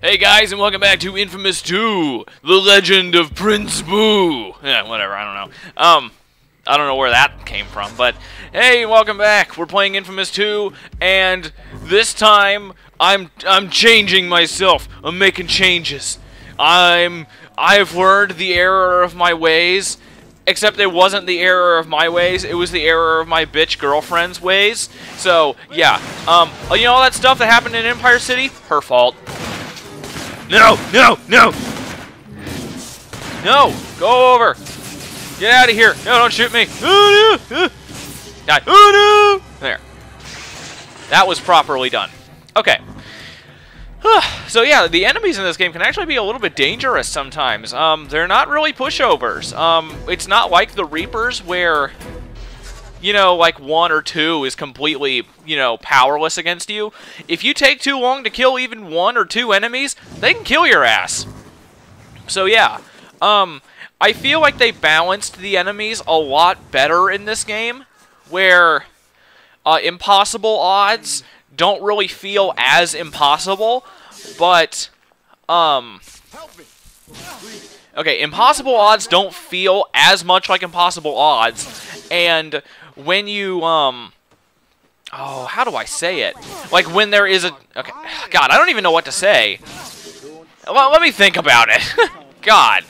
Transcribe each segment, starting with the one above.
Hey guys, and welcome back to Infamous 2, The Legend of Prince Boo. Yeah, whatever, I don't know. I don't know where that came from, but hey, welcome back. We're playing Infamous 2, and this time I'm changing myself. I'm making changes. I've learned the error of my ways, except it wasn't the error of my ways, it was the error of my bitch girlfriend's ways. So, yeah. You know all that stuff that happened in Empire City? Her fault. No! No! No! No! Go over! Get out of here! No, don't shoot me! Oh, no! Die! Oh, no! There. That was properly done. Okay. So yeah, the enemies in this game can actually be a little bit dangerous sometimes. They're not really pushovers. It's not like the Reapers where, you know, like 1 or 2 is completely, you know, powerless against you. If you take too long to kill even 1 or 2 enemies, they can kill your ass. So yeah, I feel like they balanced the enemies a lot better in this game, where impossible odds don't really feel as impossible, but, okay, impossible odds don't feel as much like impossible odds, and when you, oh, how do I say it? Like, when there is a, okay, God, I don't even know what to say. Well, let me think about it. God.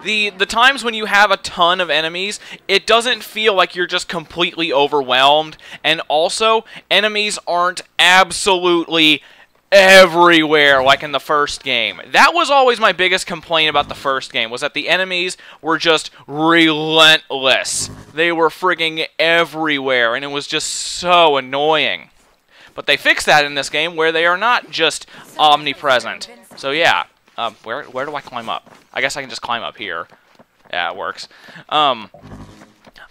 The times when you have a ton of enemies, it doesn't feel like you're just completely overwhelmed, and also, enemies aren't absolutely everywhere like in the first game. That was always my biggest complaint about the first game, was that the enemies were just relentless. They were frigging everywhere, and it was just so annoying. But they fixed that in this game, where they are not just omnipresent. So yeah, where do I climb up? I guess I can just climb up here. Yeah, it works.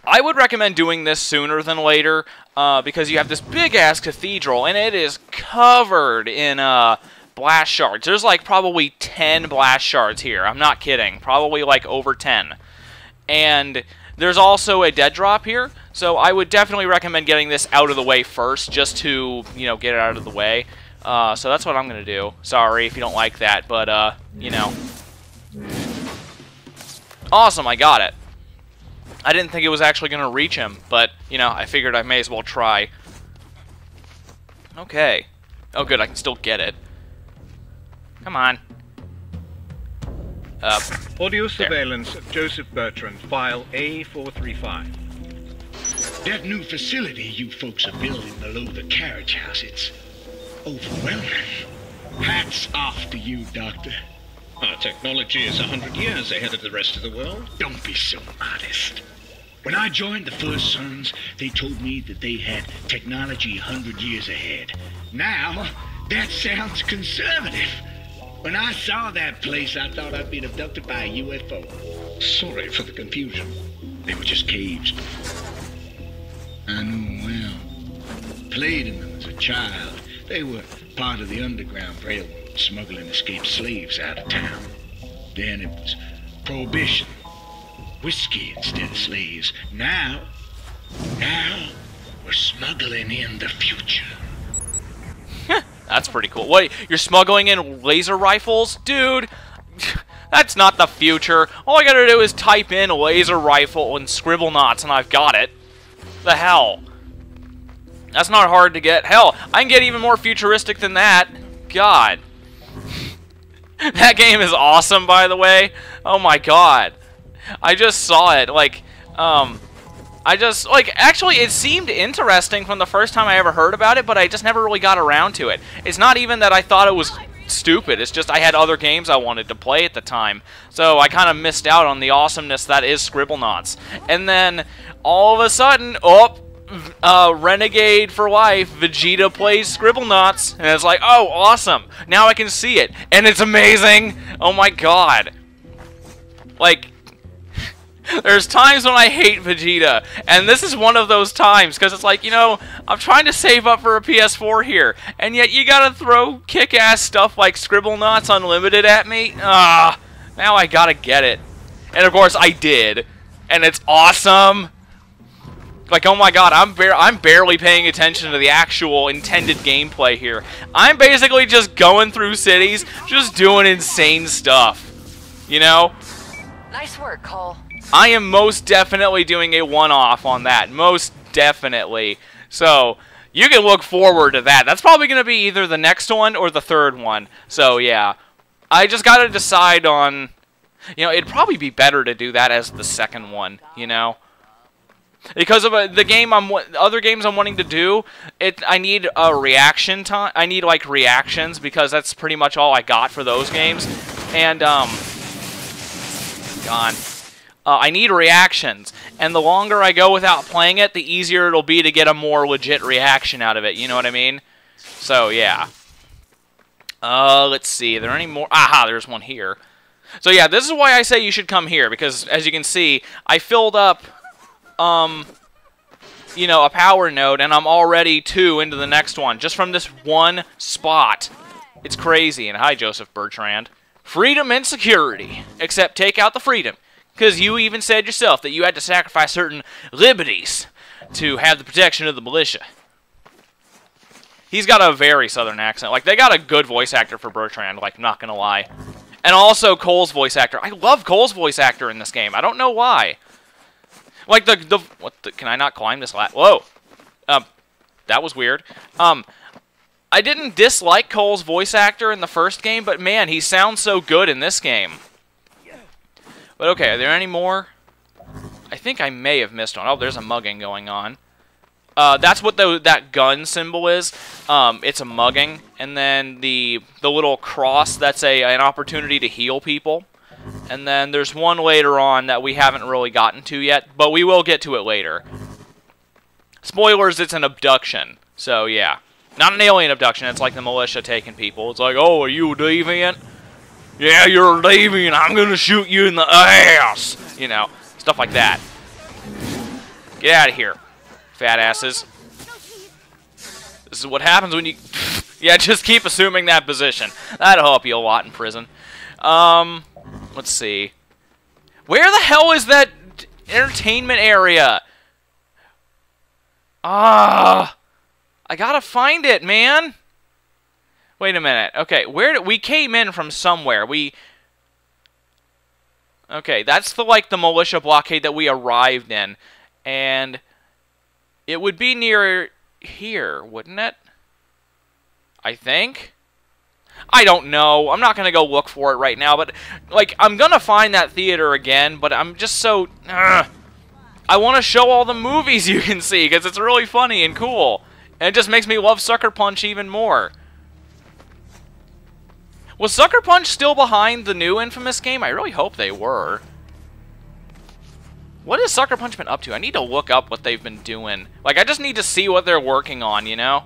I would recommend doing this sooner than later, because you have this big-ass cathedral, and it is covered in blast shards. There's like probably 10 blast shards here. I'm not kidding. Probably like over 10. And there's also a dead drop here, so I would definitely recommend getting this out of the way first, just to, you know, get it out of the way. So that's what I'm going to do. Sorry if you don't like that, but, you know. Awesome, I got it. I didn't think it was actually going to reach him, but, you know, I figured I may as well try. Okay. Oh, good, I can still get it. Come on. Audio surveillance of Joseph Bertrand, file A435. That new facility you folks are building below the carriage house, it's overwhelming. Hats off to you, Doctor. Our technology is 100 years ahead of the rest of the world. Don't be so modest. When I joined the First Sons, they told me that they had technology 100 years ahead. Now, that sounds conservative. When I saw that place, I thought I'd been abducted by a UFO. Sorry for the confusion. They were just caves. I knew them well. Played in them as a child. They were part of the Underground Railroad, smuggling escaped slaves out of town. Then it was Prohibition. Whiskey instead of slaves. Now we're smuggling in the future. That's pretty cool. Wait, you're smuggling in laser rifles? Dude, that's not the future. All I gotta do is type in laser rifle and scribble knots and I've got it. The hell? That's not hard to get. Hell, I can get even more futuristic than that. God. That game is awesome, by the way. Oh my god. I just saw it, like, actually, it seemed interesting from the first time I ever heard about it, but I just never really got around to it. It's not even that I thought it was stupid, it's just I had other games I wanted to play at the time, so I kind of missed out on the awesomeness that is Scribblenauts. And then, all of a sudden, Renegade for life, Vegeta plays Scribblenauts, and it's like, oh, awesome, now I can see it, and it's amazing, oh my god. Like, there's times when I hate Vegeta, and this is one of those times, because it's like, you know, I'm trying to save up for a PS4 here, and yet you gotta throw kick-ass stuff like Scribblenauts Unlimited at me? Now I gotta get it. And of course I did, and it's awesome! Like, oh my god, I'm barely paying attention to the actual intended gameplay here. I'm basically just going through cities, just doing insane stuff. You know? Nice work, Cole. I am most definitely doing a one-off on that. Most definitely. So, you can look forward to that. That's probably going to be either the next one or the third one. So, yeah. I just got to decide on... You know, it'd probably be better to do that as the second one, you know? Because of other games I'm wanting to do, I need a reaction time. I need, like, reactions, because that's pretty much all I got for those games. And, I need reactions, and the longer I go without playing it, the easier it'll be to get a more legit reaction out of it, you know what I mean? So, yeah. Let's see, are there any more? Aha, there's one here. So, yeah, this is why I say you should come here, because, as you can see, I filled up, you know, a power node, and I'm already 2 into the next one, just from this one spot. It's crazy, and hi, Joseph Bertrand. Freedom and security, except take out the freedom. Because you even said yourself that you had to sacrifice certain liberties to have the protection of the militia. He's got a very southern accent. Like, they got a good voice actor for Bertrand, like, not gonna lie. And also Cole's voice actor. I love Cole's voice actor in this game. I don't know why. Like, can I not climb this ladder? Whoa. That was weird. I didn't dislike Cole's voice actor in the first game, but man, he sounds so good in this game. But okay, are there any more? I think I may have missed one. Oh, there's a mugging going on. That's what that gun symbol is. It's a mugging. And then the little cross, that's an opportunity to heal people. And then there's one later on that we haven't really gotten to yet, but we will get to it later. Spoilers, it's an abduction. So, yeah. Not an alien abduction, it's like the militia taking people. It's like, oh, are you a deviant? Yeah, you're a deviant, I'm gonna shoot you in the ass! You know, stuff like that. Get out of here, fat asses. This is what happens when you... yeah, just keep assuming that position. That'll help you a lot in prison. Let's see. Where the hell is that entertainment area? I gotta find it, man. Wait a minute. Okay, we came in from somewhere. Okay, that's the militia blockade that we arrived in, and it would be near here, wouldn't it? I think. I don't know. I'm not gonna go look for it right now, but like I'm gonna find that theater again. But I'm just so. I want to show all the movies you can see because it's really funny and cool, and it just makes me love Sucker Punch even more. Was Sucker Punch still behind the new Infamous game? I really hope they were. What has Sucker Punch been up to? I need to look up what they've been doing. Like, I just need to see what they're working on, you know?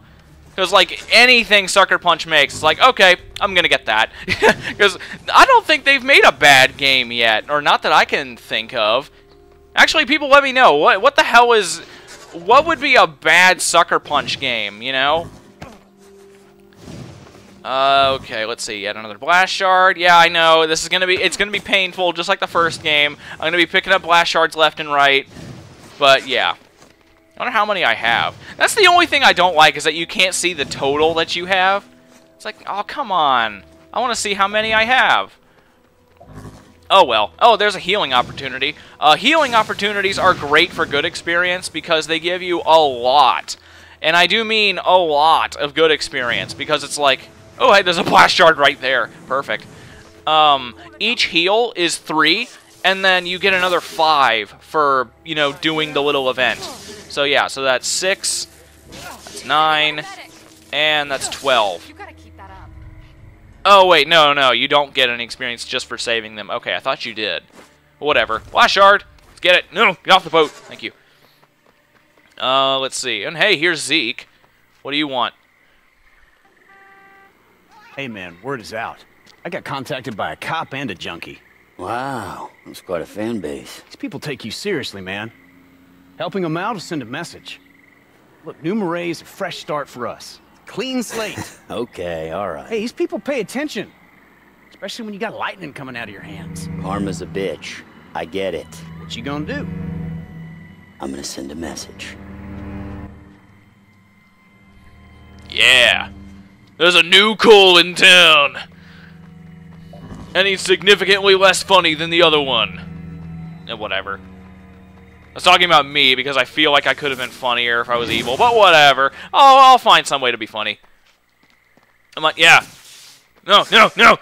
Because, like, anything Sucker Punch makes, it's like, okay, I'm gonna get that. Because I don't think they've made a bad game yet. Or not that I can think of. Actually, people let me know. What the hell is... What would be a bad Sucker Punch game, you know? Okay, let's see. Yet another blast shard. Yeah, I know. This is it's gonna be painful, just like the first game. I'm gonna be picking up blast shards left and right. But yeah, I wonder how many I have. That's the only thing I don't like is that you can't see the total that you have. It's like, oh come on. I want to see how many I have. Oh well. Oh, there's a healing opportunity. Healing opportunities are great for good experience because they give you a lot. And I do mean a lot of good experience because it's like, oh, hey, there's a blast shard right there. Perfect. Each heal is 3, and then you get another 5 for, you know, doing the little event. So, yeah, so that's 6, that's 9, and that's 12. Oh, wait, no, you don't get any experience just for saving them. Okay, I thought you did. Whatever. Blast shard. Let's get it. No, get off the boat. Thank you. Let's see. And hey, here's Zeke. What do you want? Hey man, word is out. I got contacted by a cop and a junkie. Wow, that's quite a fan base. These people take you seriously, man. Helping them out will send a message. Look, New Marais, a fresh start for us. Clean slate. Okay, alright. Hey, these people pay attention. Especially when you got lightning coming out of your hands. Karma's a bitch. I get it. What you gonna do? I'm gonna send a message. Yeah. There's a new Cole in town. And he's significantly less funny than the other one. Whatever. I was talking about me because I feel like I could have been funnier if I was evil, but whatever. Oh, I'll find some way to be funny. I'm like, yeah. No, no, no.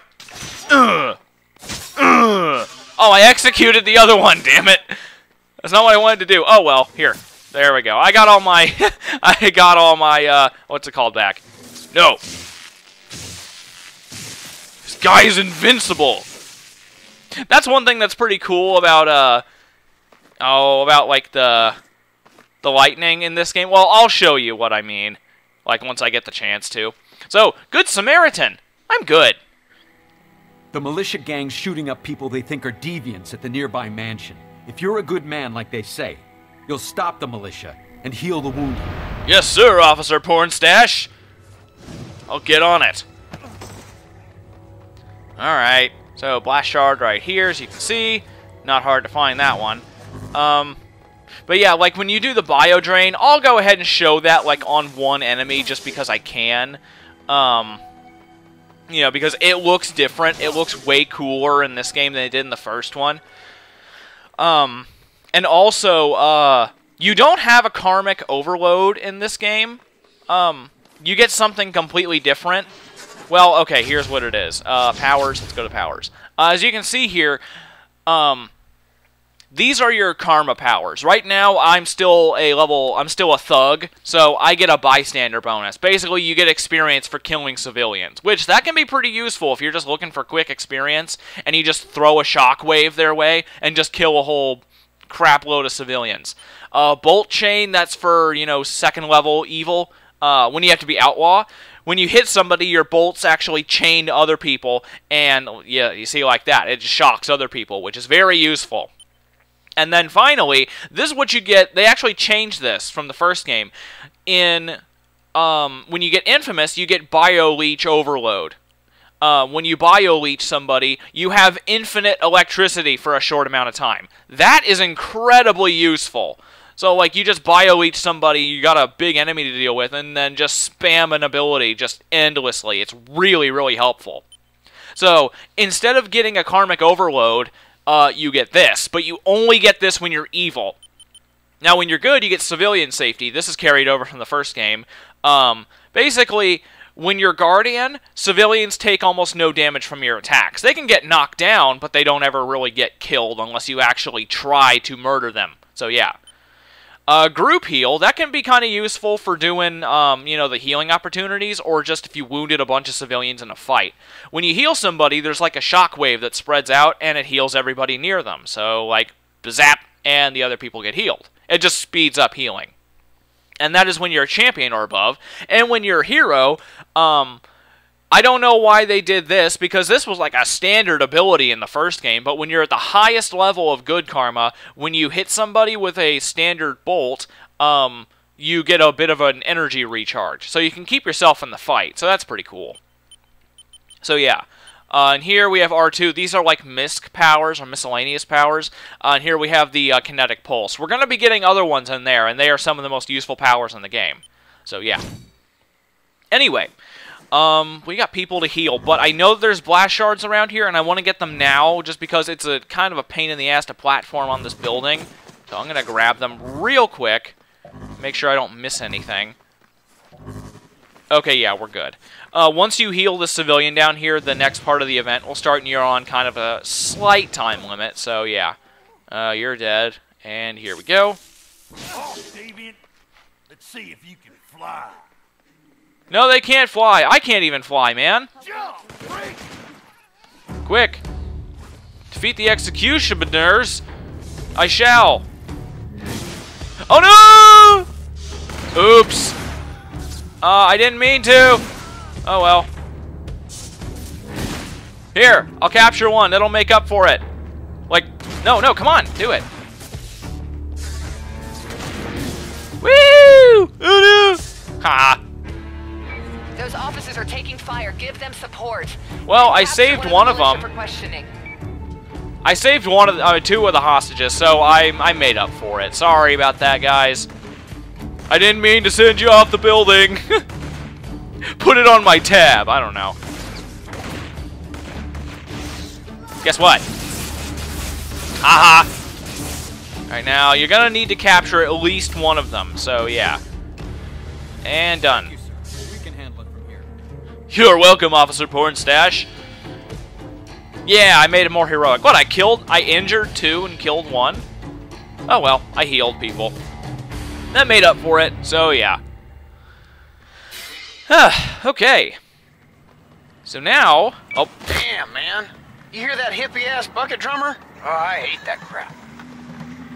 Oh, I executed the other one, damn it. That's not what I wanted to do. Oh, well, here. There we go. I got all my, what's it called back? No. This guy is invincible. That's one thing that's pretty cool about, like, the lightning in this game. Well, I'll show you what I mean, like, once I get the chance to. So, Good Samaritan. I'm good. The militia gang's shooting up people they think are deviants at the nearby mansion. If you're a good man like they say, you'll stop the militia and heal the wounded. Yes, sir, Officer Pornstache. I'll get on it. Alright, so blast shard right here, as you can see. Not hard to find that one. But yeah, like when you do the bio drain, I'll go ahead and show that like on one enemy just because I can. You know, because it looks different. It looks way cooler in this game than it did in the first one. And also, you don't have a karmic overload in this game. You get something completely different. Well, okay, here's what it is. Powers, let's go to powers. As you can see here, these are your karma powers. Right now, I'm still a thug, so I get a bystander bonus. Basically, you get experience for killing civilians, which that can be pretty useful if you're just looking for quick experience, and you just throw a shockwave their way, and just kill a whole crap load of civilians. Bolt chain, that's for, you know, second level evil, when you have to be outlaw. When you hit somebody, your bolts actually chain to other people, and yeah, you see like that. It just shocks other people, which is very useful. And then finally, this is what you get. They actually changed this from the first game. When you get Infamous, you get Bio Leech Overload. When you Bio Leech somebody, you have infinite electricity for a short amount of time. That is incredibly useful. So, like, you just Bio Leech somebody, you got a big enemy to deal with, and then just spam an ability just endlessly. It's really, really helpful. So, instead of getting a Karmic Overload, you get this, but you only get this when you're evil. Now, when you're good, you get Civilian Safety. This is carried over from the first game. Basically, when you're Guardian, civilians take almost no damage from your attacks. They can get knocked down, but they don't ever really get killed unless you actually try to murder them. So, yeah. Group Heal, that can be kind of useful for doing, you know, the healing opportunities, or just if you wounded a bunch of civilians in a fight. When you heal somebody, there's like a shockwave that spreads out, and it heals everybody near them. So, like, zap, and the other people get healed. It just speeds up healing. And that is when you're a champion or above. And when you're a hero, I don't know why they did this, because this was like a standard ability in the first game, but when you're at the highest level of good karma, when you hit somebody with a standard bolt, you get a bit of an energy recharge. So you can keep yourself in the fight, so that's pretty cool. So yeah, and here we have R2. These are like misc powers, or miscellaneous powers. And here we have the kinetic pulse. We're going to be getting other ones in there, and they are some of the most useful powers in the game. So yeah. Anyway. We got people to heal, but I know there's blast shards around here, and I want to get them now, just because it's a kind of a pain in the ass to platform on this building. So I'm going to grab them real quick, make sure I don't miss anything. Okay, yeah, we're good. Once you heal the civilian down here, the next part of the event will start, and you're on kind of a slight time limit, so yeah. You're dead, and here we go. Oh, deviant. Let's see if you can fly. No, they can't fly. I can't even fly, man. Quick. Defeat the executioners. I shall. Oh, no! Oops. I didn't mean to. Oh, well. Here, I'll capture one. That'll make up for it. Like, no, come on. Do it. Woo! Oh, no! Ha! Those officers are taking fire. Give them support. Well, I saved one of them. I saved one of the, 2 of the hostages, so I made up for it. Sorry about that, guys. I didn't mean to send you off the building. Put it on my tab. I don't know. Guess what? Haha. Alright, now, you're gonna need to capture at least one of them, so yeah. And done. We can handle it from here. You're welcome, Officer Pornstache. Yeah, I made it more heroic. What, I injured 2 and killed 1? Oh well, I healed people. That made up for it, so yeah. Okay. So now... Oh. Damn, man. You hear that hippie-ass bucket drummer? Oh, I hate that crap.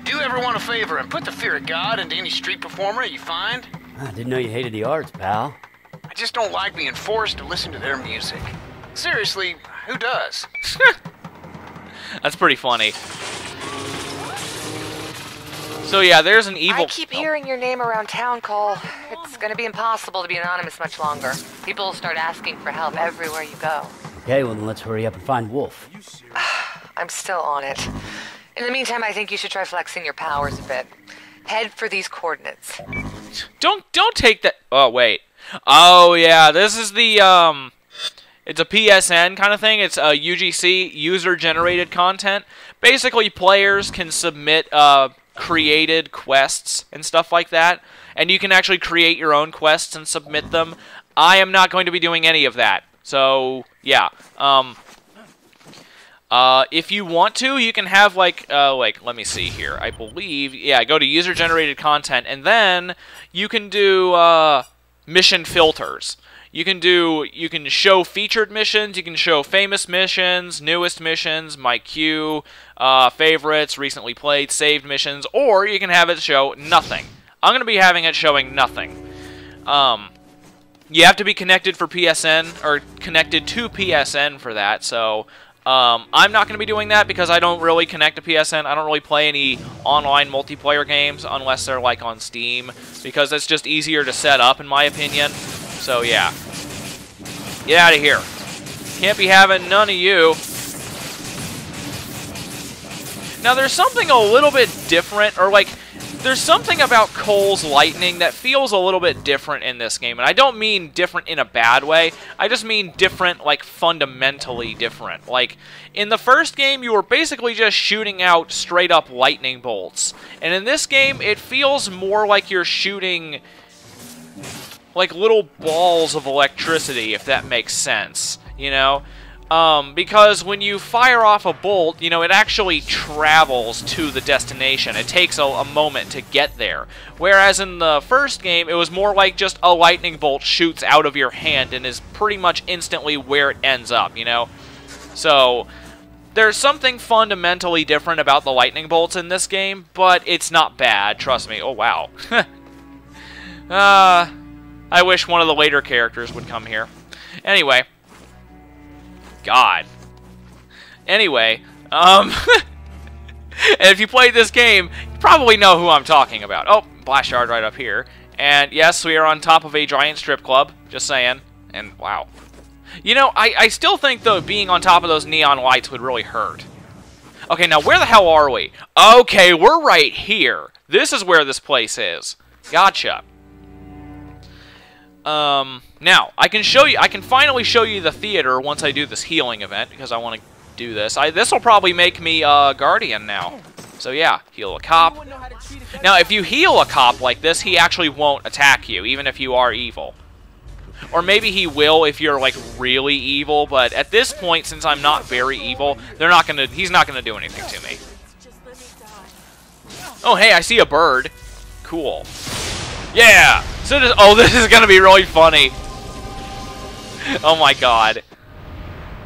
Do everyone a favor and put the fear of God into any street performer you find. I didn't know you hated the arts, pal. I just don't like being forced to listen to their music. Seriously, who does? That's pretty funny. So yeah, there's an evil... I keep hearing your name around town, Cole. It's gonna be impossible to be anonymous much longer. People will start asking for help everywhere you go. Okay, well then let's hurry up and find Wolf. I'm still on it. In the meantime, I think you should try flexing your powers a bit. Head for these coordinates. Don't take that... Oh, wait. Oh, yeah, this is the, It's a PSN kind of thing. It's a UGC, user-generated content. Basically, players can submit, created quests and stuff like that. And you can actually create your own quests and submit them. I am not going to be doing any of that. So, yeah. If you want to, you can have, like, let me see here. I believe, yeah, go to user-generated content, and then you can do, mission filters. You can show featured missions, you can show famous missions, newest missions, my queue, favorites, recently played, saved missions, or you can have it show nothing. I'm going to be having it showing nothing. You have to be connected for PSN, or connected to PSN for that, so... I'm not going to be doing that because I don't really connect to PSN. I don't really play any online multiplayer games unless they're like on Steam because it's just easier to set up in my opinion. So yeah. Get out of here. Can't be having none of you. Now there's something a little bit different, or like there's something about Cole's lightning that feels a little bit different in this game. And I don't mean different in a bad way. I just mean different, like, fundamentally different. Like, in the first game, you were basically just shooting out straight-up lightning bolts. And in this game, it feels more like you're shooting, like, little balls of electricity, if that makes sense, you know? Because when you fire off a bolt, you know, it actually travels to the destination. It takes a moment to get there. Whereas in the first game, it was more like just a lightning bolt shoots out of your hand and is pretty much instantly where it ends up, you know? So, there's something fundamentally different about the lightning bolts in this game, but it's not bad, trust me. Oh, wow. I wish one of the later characters would come here. Anyway... God. Anyway, and if you played this game, you probably know who I'm talking about. Oh, blast yard right up here. And yes, we are on top of a giant strip club, just saying. And wow. You know, I still think, though, being on top of those neon lights would really hurt. Okay, now where the hell are we? Okay, we're right here. This is where this place is. Gotcha. Now, I can finally show you the theater once I do this healing event, because I want to do this. This will probably make me, Guardian now. So yeah, heal a cop. Now, if you heal a cop like this, he actually won't attack you, even if you are evil. Or maybe he will if you're, like, really evil, but at this point, since I'm not very evil, he's not gonna do anything to me. Oh, hey, I see a bird. Cool. Yeah! So this is gonna be really funny. Oh my god.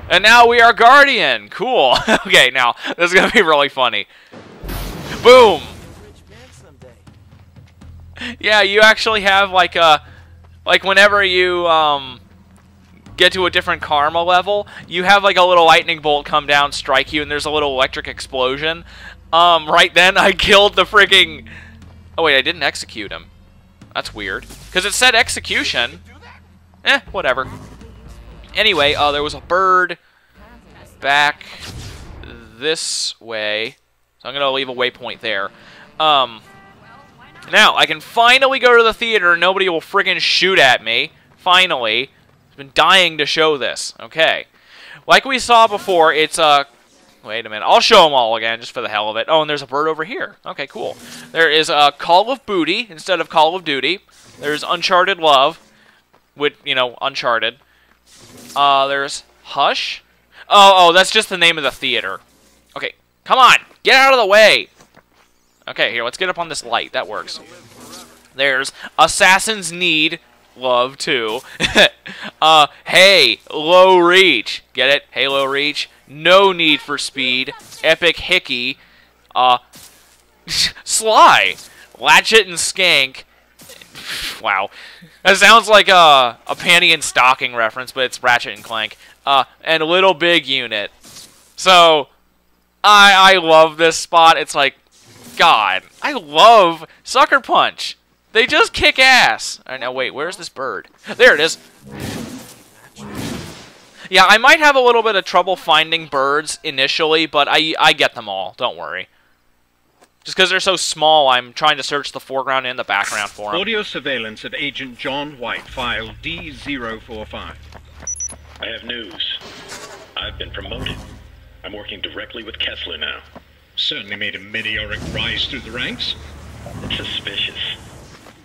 And now we are Guardian. Cool. Okay, now this is gonna be really funny. Boom. Yeah, you actually have like whenever you get to a different karma level, you have like a little lightning bolt come down, strike you, and there's a little electric explosion. Right then I killed the frigging. Oh wait, I didn't execute him. That's weird. Because it said execution. Whatever. Anyway, there was a bird back this way. So I'm going to leave a waypoint there. Now, I can finally go to the theater and nobody will friggin' shoot at me. Finally. I've been dying to show this. Okay. Like we saw before, it's wait a minute. I'll show them all again, just for the hell of it. Oh, and there's a bird over here. Okay, cool. There is Call of Booty instead of Call of Duty. There's Uncharted Love. With, you know, Uncharted. There's Hush. Oh, that's just the name of the theater. Okay, come on. Get out of the way. Okay, here, let's get up on this light. That works. There's Assassin's Need Love 2. Hey, Low Reach. Get it? Halo Reach. No Need for Speed. Epic Hickey. Sly. Latchet and Skank. Wow. That sounds like a panty and stocking reference, but it's Ratchet and Clank. And Little Big Unit. So, I love this spot. It's like, God, I love Sucker Punch. They just kick ass. All right, now wait, where's this bird? There it is. Yeah, I might have a little bit of trouble finding birds initially, but I get them all. Don't worry. Just because they're so small, I'm trying to search the foreground and the background for them. Audio surveillance of Agent John White, file D045. I have news. I've been promoted. I'm working directly with Kessler now. Certainly made a meteoric rise through the ranks. It's suspicious.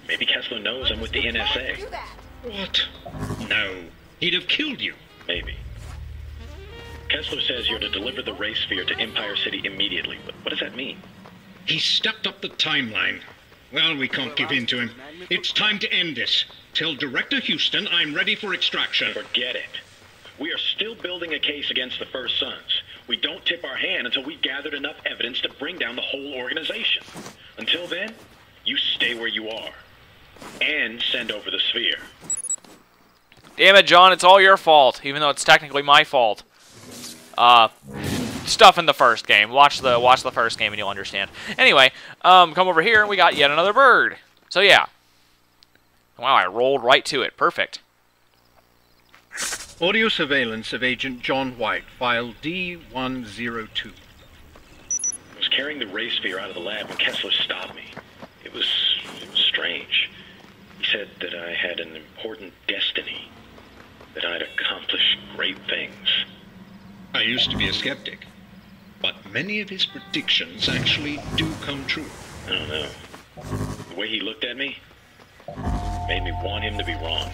Maybe Kessler knows I'm with the NSA. What? No. He'd have killed you. Maybe. Kessler says you're to deliver the Ray Sphere to Empire City immediately. What does that mean? He stepped up the timeline. Well, we can't give in to him. It's time to end this. Tell Director Houston I'm ready for extraction. Forget it. We are still building a case against the First Sons. We don't tip our hand until we've gathered enough evidence to bring down the whole organization. Until then, you stay where you are. And send over the sphere. Damn it, John, it's all your fault, even though it's technically my fault. Stuff in the first game. Watch the first game and you'll understand. Anyway, come over here and we got yet another bird. So yeah. Wow, I rolled right to it. Perfect. Audio surveillance of Agent John White, file D102. I was carrying the Ray Sphere out of the lab when Kessler stopped me. It was strange. He said that I had an important destiny, that I'd accomplish great things. I used to be a skeptic, but many of his predictions actually do come true. I don't know. The way he looked at me made me want him to be wrong.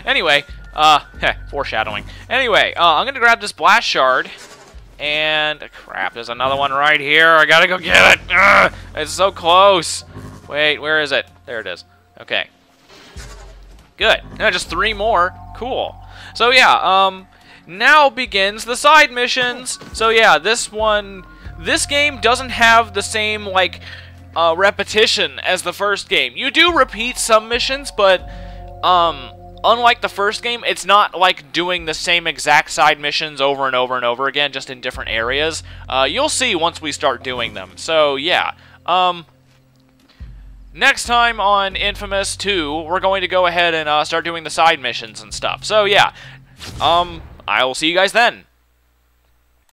Anyway, foreshadowing. Anyway, I'm gonna grab this blast shard. And crap, there's another one right here. I gotta go get it. Ugh, it's so close. Wait, where is it? There it is. Okay. Good. No, just 3 more. Cool. So yeah, now begins the side missions. So yeah, this game doesn't have the same like repetition as the first game. You do repeat some missions, but unlike the first game, it's not like doing the same exact side missions over and over and over again, just in different areas. You'll see once we start doing them. So, yeah. Next time on Infamous 2, we're going to go ahead and start doing the side missions and stuff. So, yeah. I will see you guys then.